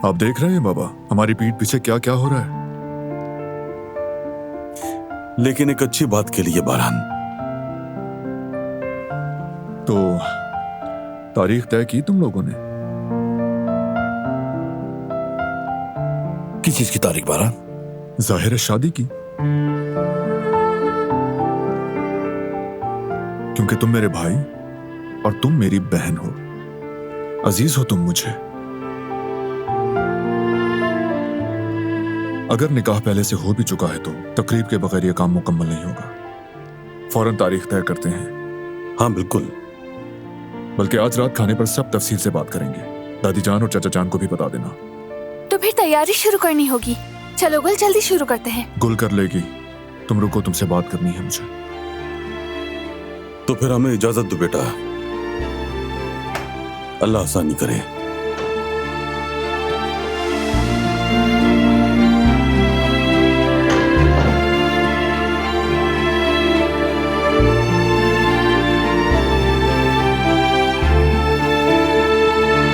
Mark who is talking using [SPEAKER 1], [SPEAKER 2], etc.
[SPEAKER 1] आप देख रहे हैं बाबा, हमारी पीठ पीछे क्या क्या हो रहा है।
[SPEAKER 2] लेकिन एक अच्छी बात के लिए बारहान।
[SPEAKER 1] तो तारीख तय की तुम लोगों ने?
[SPEAKER 2] किस चीज की तारीख बारहान?
[SPEAKER 1] जाहिर है शादी की, क्योंकि तुम मेरे भाई और तुम मेरी बहन हो, अजीज हो तुम मुझे। अगर निकाह पहले से हो भी चुका है तो तकरीब के बगैर यह काम मुकम्मल नहीं होगा। फौरन तारीख तय करते हैं।
[SPEAKER 2] हाँ बिल्कुल।
[SPEAKER 1] बल्कि आज रात खाने पर सब तफसील से बात करेंगे। दादी जान और चाचा जान को भी बता देना।
[SPEAKER 3] तो फिर तैयारी शुरू करनी होगी। चलो गुल, जल्दी शुरू करते हैं।
[SPEAKER 1] गुल कर लेगी, तुम रुको, तुमसे बात करनी है मुझे।
[SPEAKER 2] तो फिर हमें इजाजत दो बेटा। अल्लाह आसानी करे।